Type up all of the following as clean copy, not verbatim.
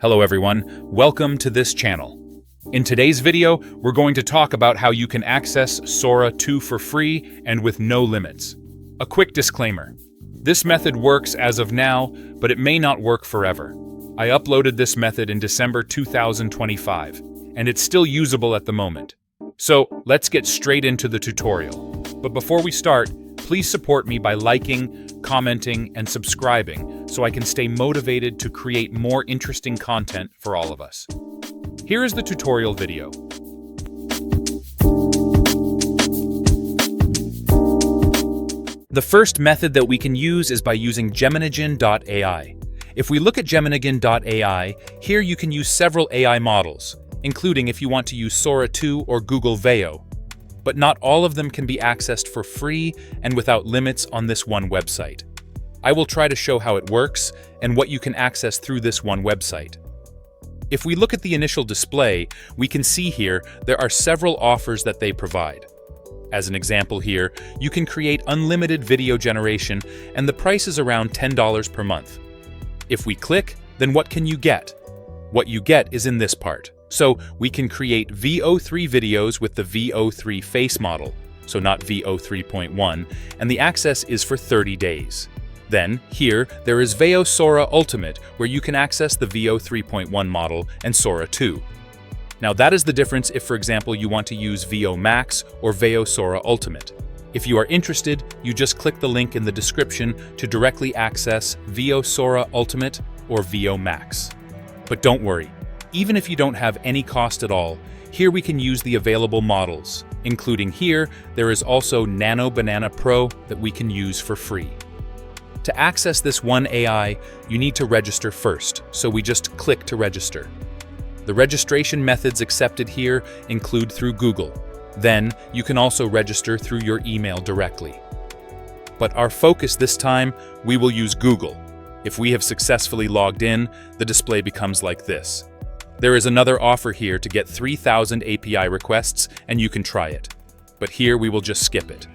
Hello everyone, welcome to this channel. In today's video, we're going to talk about how you can access Sora 2 for free and with no limits. A quick disclaimer. This method works as of now, but it may not work forever. I uploaded this method in December 2025, and it's still usable at the moment. So let's get straight into the tutorial. But before we start, please support me by liking, commenting, and subscribing so I can stay motivated to create more interesting content for all of us. Here is the tutorial video. The first method that we can use is by using Geminigen.ai. If we look at Geminigen.ai, here you can use several AI models, including if you want to use Sora 2 or Google Veo. But not all of them can be accessed for free and without limits on this one website. I will try to show how it works and what you can access through this one website. If we look at the initial display, we can see here there are several offers that they provide. As an example here, you can create unlimited video generation and the price is around $10 per month. If we click, then what can you get? What you get is in this part. So we can create VO3 videos with the VO3 face model, so not VO 3.1, and the access is for 30 days. Then, here, there is Veo Sora Ultimate, where you can access the VO 3.1 model and Sora 2. Now that is the difference if, for example, you want to use Veo Max or Veo Sora Ultimate. If you are interested, you just click the link in the description to directly access Veo Sora Ultimate or Veo Max. But don't worry. Even if you don't have any cost at all, here we can use the available models, including here, there is also Nano Banana Pro that we can use for free. To access this one AI, you need to register first, so we just click to register. The registration methods accepted here include through Google. Then, you can also register through your email directly. But our focus this time, we will use Google. If we have successfully logged in, the display becomes like this. There is another offer here to get 3,000 API requests, and you can try it. But here we will just skip it.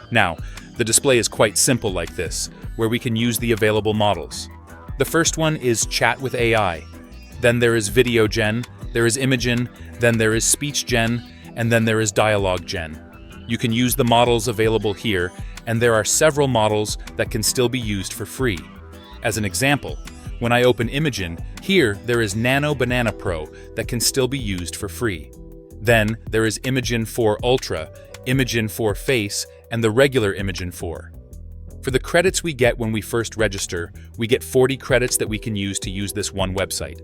Now, the display is quite simple like this, where we can use the available models. The first one is Chat with AI. Then there is Video Gen, there is Imagen, then there is Speech Gen, and then there is Dialogue Gen. You can use the models available here, and there are several models that can still be used for free. As an example, when I open Imagen, here there is Nano Banana Pro that can still be used for free. Then there is Imagen 4 Ultra, Imagen 4 Face, and the regular Imagen 4. For the credits we get when we first register, we get 40 credits that we can use to use this one website.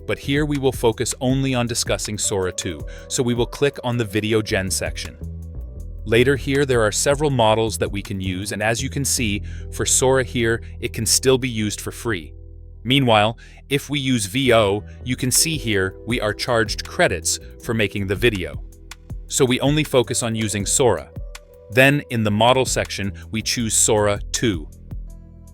But here we will focus only on discussing Sora 2, so we will click on the Video Gen section. Later here there are several models that we can use, and as you can see, for Sora here, it can still be used for free. Meanwhile, if we use VO, you can see here we are charged credits for making the video. So we only focus on using Sora. Then in the model section, we choose Sora 2.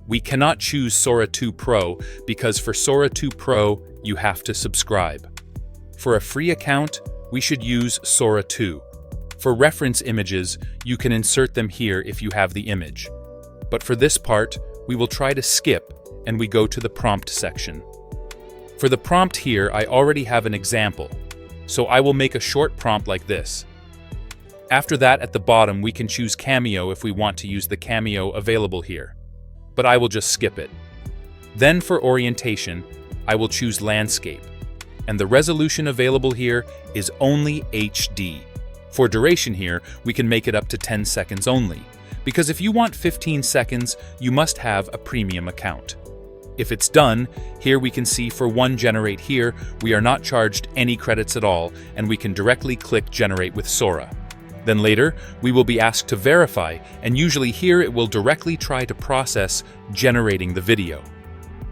We cannot choose Sora 2 Pro because for Sora 2 Pro, you have to subscribe. For a free account, we should use Sora 2. For reference images, you can insert them here if you have the image. But for this part, we will try to skip and we go to the prompt section. For the prompt here, I already have an example, so I will make a short prompt like this. After that, at the bottom, we can choose Cameo if we want to use the Cameo available here, but I will just skip it. Then for orientation, I will choose Landscape, and the resolution available here is only HD. For duration here, we can make it up to 10 seconds only, because if you want 15 seconds, you must have a premium account. If it's done, here we can see for one generate here, we are not charged any credits at all, and we can directly click Generate with Sora. Then later, we will be asked to verify, and usually here it will directly try to process generating the video.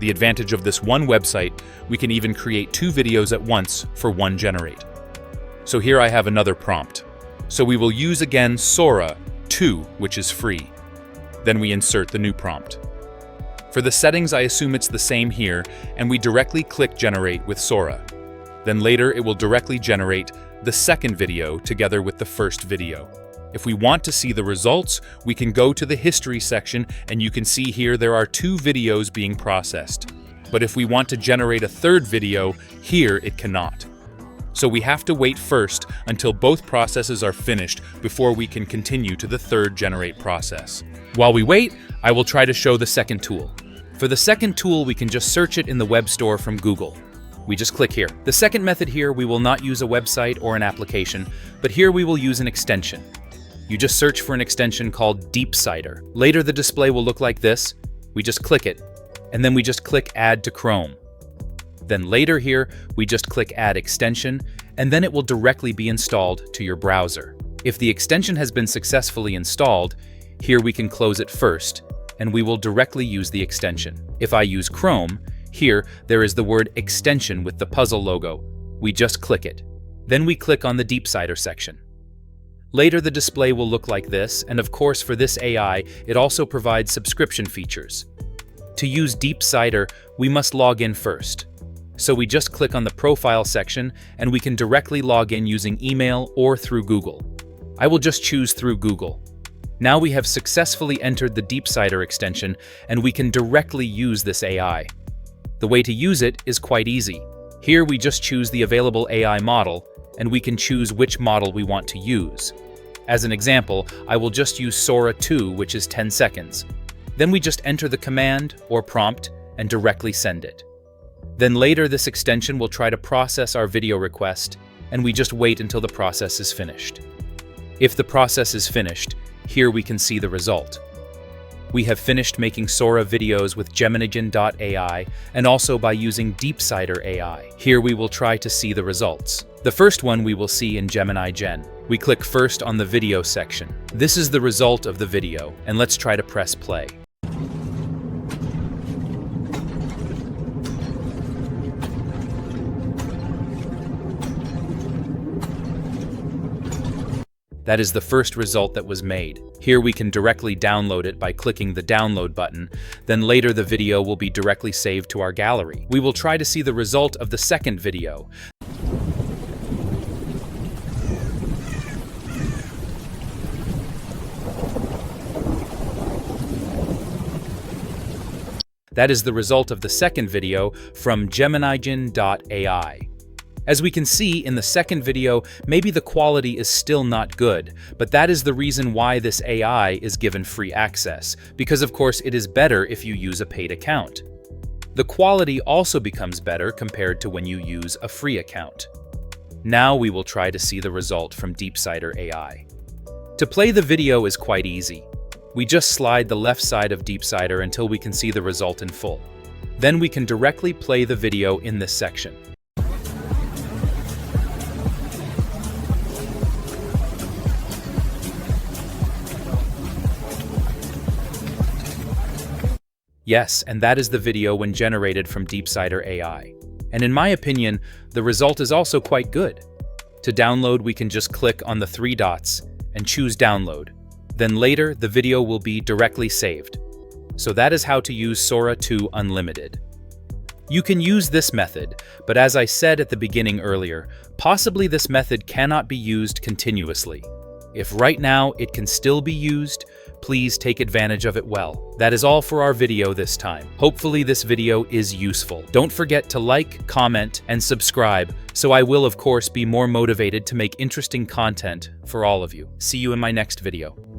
The advantage of this one website, we can even create 2 videos at once for one generate. So here I have another prompt. So we will use again Sora 2, which is free. Then we insert the new prompt. For the settings, I assume it's the same here, and we directly click Generate with Sora. Then later, it will directly generate the second video together with the first video. If we want to see the results, we can go to the History section, and you can see here there are 2 videos being processed. But if we want to generate a third video, here it cannot. So we have to wait first until both processes are finished before we can continue to the third generate process. While we wait, I will try to show the second tool. For the second tool, we can just search it in the web store from Google. We just click here. The second method here, we will not use a website or an application, but here we will use an extension. You just search for an extension called DeepCider. Later the display will look like this. We just click it, and then we just click Add to Chrome. Then later here, we just click Add Extension, and then it will directly be installed to your browser. If the extension has been successfully installed, here we can close it first, and we will directly use the extension. If I use Chrome, here there is the word extension with the puzzle logo. We just click it. Then we click on the DeepCider section. Later the display will look like this, and of course for this AI, it also provides subscription features. To use DeepCider, we must log in first. So we just click on the profile section and we can directly log in using email or through Google. I will just choose through Google. Now we have successfully entered the DeepCider extension and we can directly use this AI. The way to use it is quite easy. Here we just choose the available AI model and we can choose which model we want to use. As an example, I will just use Sora 2, which is 10 seconds. Then we just enter the command or prompt and directly send it. Then later this extension will try to process our video request, and we just wait until the process is finished. If the process is finished, here we can see the result. We have finished making Sora videos with Geminigen.ai and also by using DeepCider AI. Here we will try to see the results. The first one we will see in Gemini Gen. We click first on the video section. This is the result of the video, and let's try to press play. That is the first result that was made. Here we can directly download it by clicking the download button. Then later the video will be directly saved to our gallery. We will try to see the result of the second video. That is the result of the second video from Geminigen.ai. As we can see in the second video, maybe the quality is still not good, but that is the reason why this AI is given free access, because of course it is better if you use a paid account. The quality also becomes better compared to when you use a free account. Now we will try to see the result from DeepCider AI. To play the video is quite easy. We just slide the left side of DeepCider until we can see the result in full. Then we can directly play the video in this section. Yes, and that is the video when generated from DeepCider AI. And in my opinion, the result is also quite good. To download, we can just click on the three dots and choose download. Then later, the video will be directly saved. So that is how to use Sora 2 Unlimited. You can use this method, but as I said at the beginning earlier, possibly this method cannot be used continuously. If right now it can still be used, please take advantage of it well. That is all for our video this time. Hopefully this video is useful. Don't forget to like, comment, and subscribe, so I will of course be more motivated to make interesting content for all of you. See you in my next video.